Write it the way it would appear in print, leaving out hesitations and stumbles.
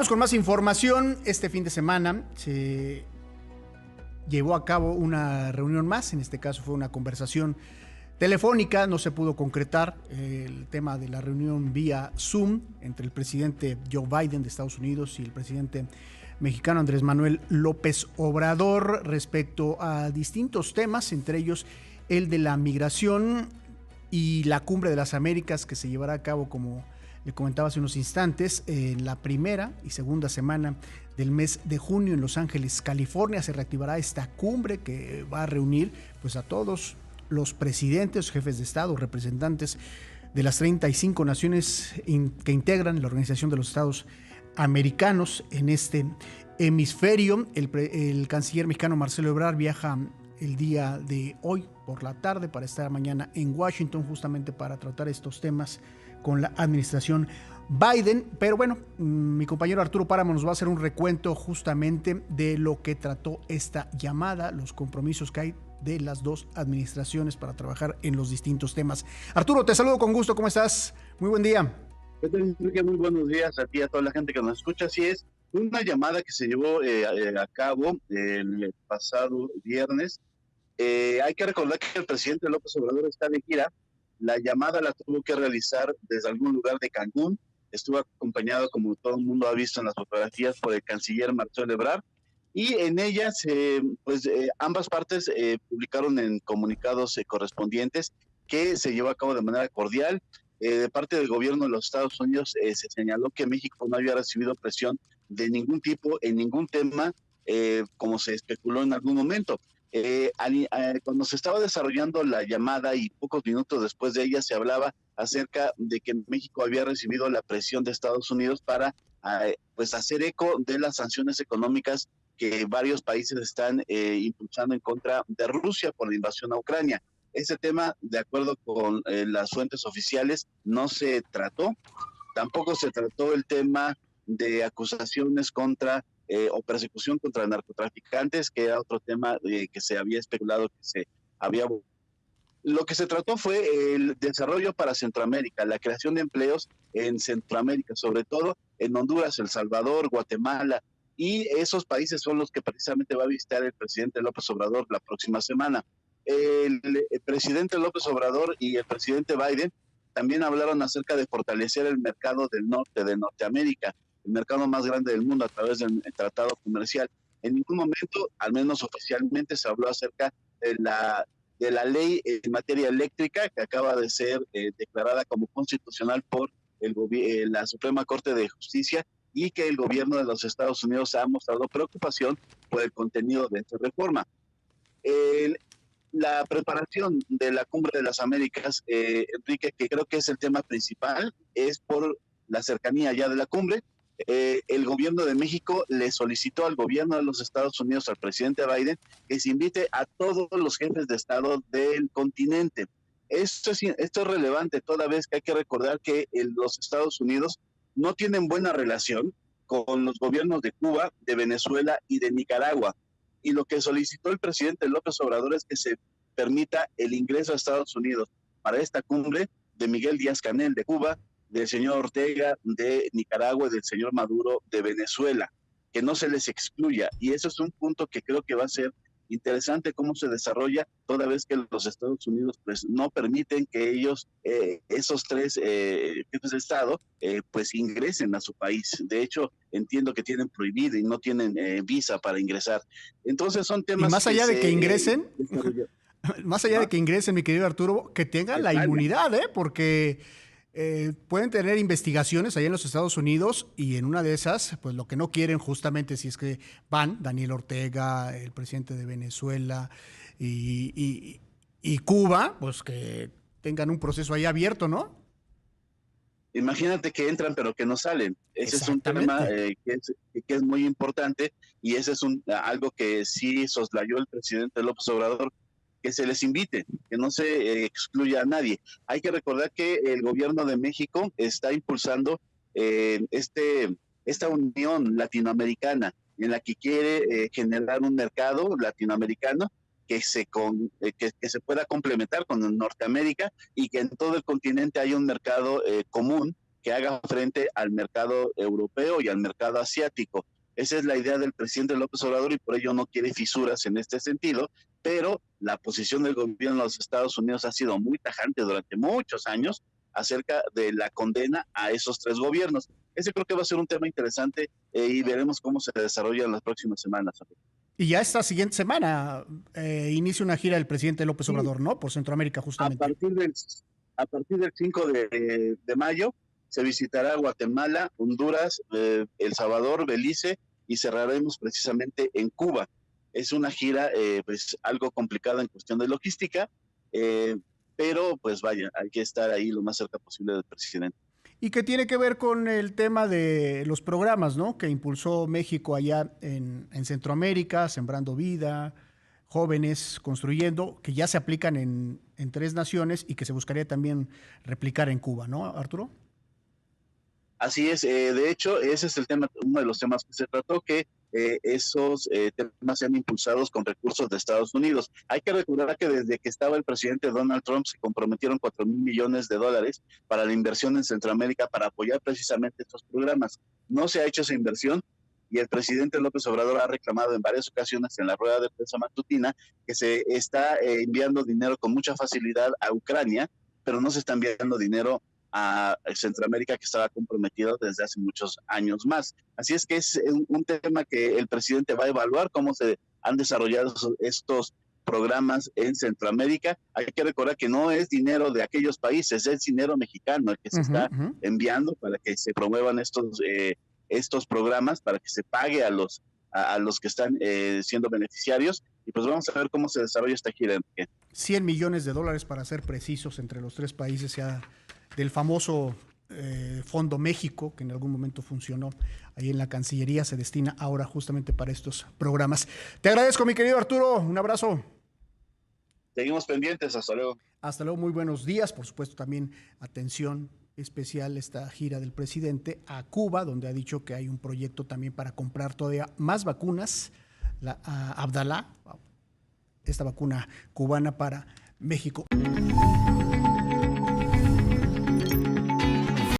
Vamos con más información. Este fin de semana se llevó a cabo una reunión más, en este caso fue una conversación telefónica, no se pudo concretar el tema de la reunión vía Zoom entre el presidente Joe Biden de Estados Unidos y el presidente mexicano Andrés Manuel López Obrador respecto a distintos temas, entre ellos el de la migración y la Cumbre de las Américas que se llevará a cabo, como le comentaba hace unos instantes, en la primera y segunda semana del mes de junio en Los Ángeles, California. Se reactivará esta cumbre que va a reunir pues a todos los presidentes, jefes de Estado, representantes de las 35 naciones que integran la Organización de los Estados Americanos en este hemisferio. El canciller mexicano Marcelo Ebrard viaja el día de hoy por la tarde para estar mañana en Washington, justamente para tratar estos temas con la administración Biden. Pero bueno, mi compañero Arturo Páramo nos va a hacer un recuento justamente de lo que trató esta llamada, los compromisos que hay de las dos administraciones para trabajar en los distintos temas. Arturo, te saludo con gusto, ¿cómo estás? Muy buen día. Enrique, muy buenos días a ti y a toda la gente que nos escucha. Así es, una llamada que se llevó a cabo el pasado viernes. Hay que recordar que el presidente López Obrador está de gira. La llamada la tuvo que realizar desde algún lugar de Cancún. Estuvo acompañado, como todo el mundo ha visto en las fotografías, por el canciller Marcelo Ebrard. Y en ellas, ambas partes publicaron en comunicados correspondientes que se llevó a cabo de manera cordial. De parte del gobierno de los Estados Unidos se señaló que México no había recibido presión de ningún tipo en ningún tema, como se especuló en algún momento. Cuando se estaba desarrollando la llamada y pocos minutos después de ella se hablaba acerca de que México había recibido la presión de Estados Unidos para pues hacer eco de las sanciones económicas que varios países están impulsando en contra de Rusia por la invasión a Ucrania. Ese tema, de acuerdo con las fuentes oficiales, no se trató. Tampoco se trató el tema de acusaciones contra o persecución contra narcotraficantes, que era otro tema que se había especulado que se había. Lo que se trató fue el desarrollo para Centroamérica, la creación de empleos en Centroamérica, sobre todo en Honduras, El Salvador, Guatemala, y esos países son los que precisamente va a visitar el presidente López Obrador la próxima semana. El presidente López Obrador y el presidente Biden también hablaron acerca de fortalecer el mercado del norte, de Norteamérica, el mercado más grande del mundo a través del tratado comercial. En ningún momento, al menos oficialmente, se habló acerca de la ley en materia eléctrica que acaba de ser declarada como constitucional por la Suprema Corte de Justicia, y que el gobierno de los Estados Unidos ha mostrado preocupación por el contenido de esta reforma. La preparación de la Cumbre de las Américas, Enrique, que creo que es el tema principal, es por la cercanía ya de la cumbre. El gobierno de México le solicitó al gobierno de los Estados Unidos, al presidente Biden, que se invite a todos los jefes de Estado del continente. Esto es relevante toda vez que hay que recordar que los Estados Unidos no tienen buena relación con los gobiernos de Cuba, de Venezuela y de Nicaragua. Y lo que solicitó el presidente López Obrador es que se permita el ingreso a Estados Unidos para esta cumbre de Miguel Díaz-Canel de Cuba, del señor Ortega de Nicaragua y del señor Maduro de Venezuela, que no se les excluya. Y eso es un punto que creo que va a ser interesante cómo se desarrolla, toda vez que los Estados Unidos pues no permiten que ellos, esos tres jefes de Estado, pues ingresen a su país. De hecho, entiendo que tienen prohibido y no tienen visa para ingresar. Entonces son temas y más allá de que ingresen, más allá ¿no? de que ingresen, mi querido Arturo, que tengan la inmunidad, porque pueden tener investigaciones allá en los Estados Unidos y en una de esas, pues lo que no quieren justamente, si es que van Daniel Ortega, el presidente de Venezuela y Cuba, pues que tengan un proceso ahí abierto, ¿no? Imagínate que entran pero que no salen. Ese es un tema Exactamente. que es muy importante, y ese es algo que sí soslayó el presidente López Obrador, que se les invite, que no se excluya a nadie. Hay que recordar que el gobierno de México está impulsando eh, este, esta unión latinoamericana en la que quiere generar un mercado latinoamericano que se pueda complementar con Norteamérica, y que en todo el continente haya un mercado común que haga frente al mercado europeo y al mercado asiático. Esa es la idea del presidente López Obrador y por ello no quiere fisuras en este sentido, pero la posición del gobierno de los Estados Unidos ha sido muy tajante durante muchos años acerca de la condena a esos tres gobiernos. Ese creo que va a ser un tema interesante y veremos cómo se desarrolla en las próximas semanas. Y ya esta siguiente semana inicia una gira del presidente López Obrador, ¿no? Por Centroamérica, A justamente. partir del 5 de mayo se visitará Guatemala, Honduras, El Salvador, Belice y cerraremos precisamente en Cuba. Es una gira pues algo complicada en cuestión de logística, pero pues vaya, hay que estar ahí lo más cerca posible del presidente. Y que tiene que ver con el tema de los programas, ¿no? Que impulsó México allá en Centroamérica, Sembrando Vida, Jóvenes Construyendo, que ya se aplican en tres naciones y que se buscaría también replicar en Cuba, ¿no, Arturo? Así es, de hecho, ese es el tema, uno de los temas que se trató, que esos temas sean impulsados con recursos de Estados Unidos. Hay que recordar que desde que estaba el presidente Donald Trump se comprometieron 4,000 millones de dólares para la inversión en Centroamérica para apoyar precisamente estos programas. No se ha hecho esa inversión y el presidente López Obrador ha reclamado en varias ocasiones en la rueda de prensa matutina que se está enviando dinero con mucha facilidad a Ucrania, pero no se está enviando dinero a Centroamérica, que estaba comprometido desde hace muchos años más. Así es que es un tema que el presidente va a evaluar cómo se han desarrollado estos programas en Centroamérica. Hay que recordar que no es dinero de aquellos países, es dinero mexicano el que se está enviando para que se promuevan estos programas, para que se pague a los que están siendo beneficiarios. Y pues vamos a ver cómo se desarrolla esta gira, Enrique. 100 millones de dólares para ser precisos entre los tres países, ya del famoso Fondo México, que en algún momento funcionó ahí en la Cancillería, se destina ahora justamente para estos programas. Te agradezco, mi querido Arturo, un abrazo. Seguimos pendientes, hasta luego. Hasta luego, muy buenos días. Por supuesto, también atención especial esta gira del presidente a Cuba, donde ha dicho que hay un proyecto también para comprar todavía más vacunas, la Abdala, esta vacuna cubana para México.